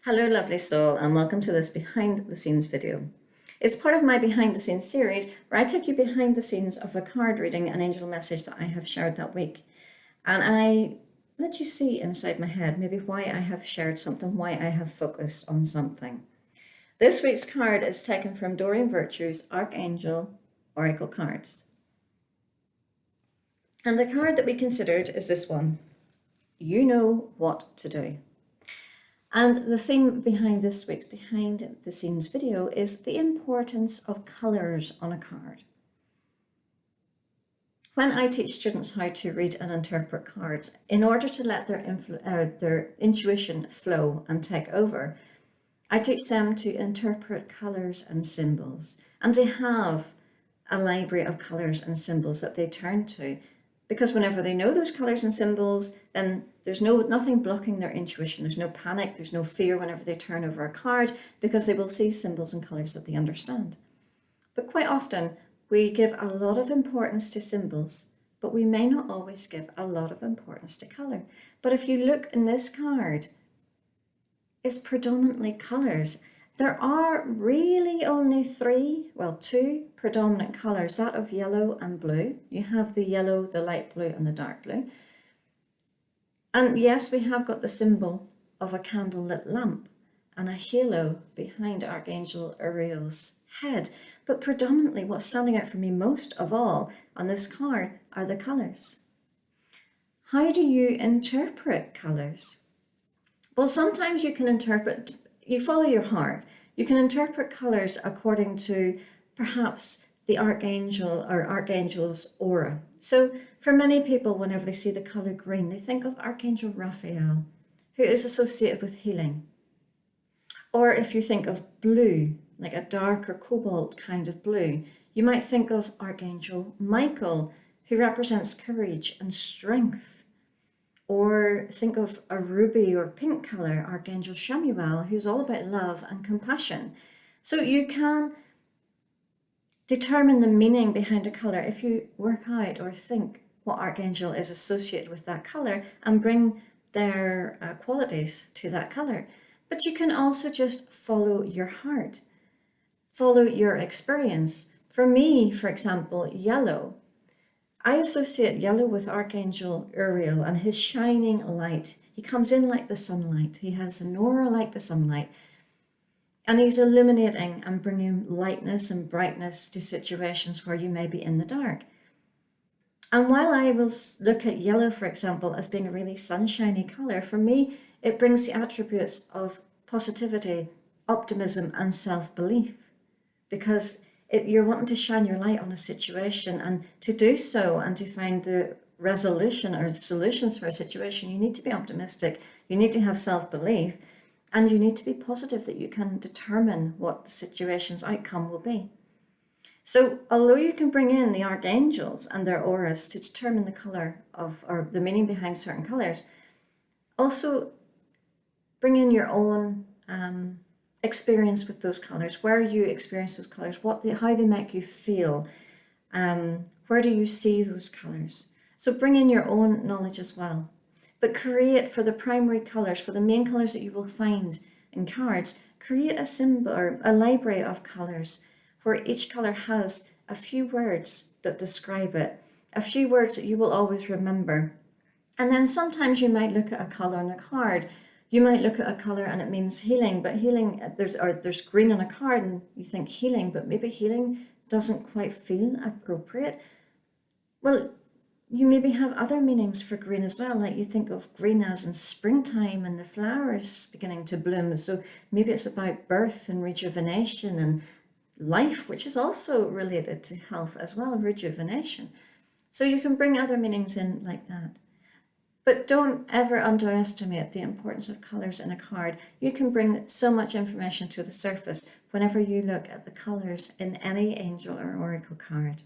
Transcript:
Hello lovely soul, and welcome to this behind the scenes video. It's part of my behind the scenes series where I take you behind the scenes of a card reading an angel message that I have shared that week. And I let you see inside my head maybe why I have shared something, why I have focused on something. This week's card is taken from Doreen Virtue's Archangel Oracle cards. And the card that we considered is this one. You know what to do. And the theme behind this week's behind the scenes video is the importance of colours on a card. When I teach students how to read and interpret cards, in order to let their intuition flow and take over, I teach them to interpret colours and symbols and to have a library of colours and symbols that they turn to. Because whenever they know those colours and symbols, then there's nothing blocking their intuition. There's no panic, there's no fear whenever they turn over a card, because they will see symbols and colours that they understand. But quite often, we give a lot of importance to symbols, but we may not always give a lot of importance to colour. But if you look in this card, it's predominantly colours. There are really only two predominant colours, that of yellow and blue. You have the yellow, the light blue and the dark blue. And yes, we have got the symbol of a candlelit lamp and a halo behind Archangel Uriel's head. But predominantly what's standing out for me most of all on this card are the colours. How do you interpret colours? Well, sometimes you can interpret, you follow your heart. You can interpret colours according to perhaps the archangel or archangel's aura. So for many people, whenever they see the colour green, they think of Archangel Raphael, who is associated with healing. Or if you think of blue, like a darker cobalt kind of blue, you might think of Archangel Michael, who represents courage and strength. Or think of a ruby or pink colour, Archangel Shamuel, who's all about love and compassion. So you can determine the meaning behind a colour if you work out or think what archangel is associated with that colour and bring their qualities to that colour. But you can also just follow your heart, follow your experience. For me, for example, yellow. I associate yellow with Archangel Uriel and his shining light. He comes in like the sunlight. He has an aura like the sunlight. And he's illuminating and bringing lightness and brightness to situations where you may be in the dark. And while I will look at yellow, for example, as being a really sunshiny colour, for me, it brings the attributes of positivity, optimism and self-belief. Because you're wanting to shine your light on a situation, and to do so and to find the resolution or the solutions for a situation, you need to be optimistic, you need to have self-belief, and you need to be positive that you can determine what the situation's outcome will be. So although you can bring in the archangels and their auras to determine the colour of, or the meaning behind certain colours, also bring in your own experience with those colours, where you experience those colours, how they make you feel, where do you see those colours. So bring in your own knowledge as well, but create for the primary colours, for the main colours that you will find in cards, create a symbol or a library of colours where each colour has a few words that describe it, a few words that you will always remember. And then sometimes you might look at a colour on a card. You might look at a colour and it means healing, but healing, there's green on a card and you think healing, but maybe healing doesn't quite feel appropriate. Well, you maybe have other meanings for green as well, like you think of green as in springtime and the flowers beginning to bloom. So maybe it's about birth and rejuvenation and life, which is also related to health as well, rejuvenation. So you can bring other meanings in like that. But don't ever underestimate the importance of colours in a card. You can bring so much information to the surface whenever you look at the colours in any angel or oracle card.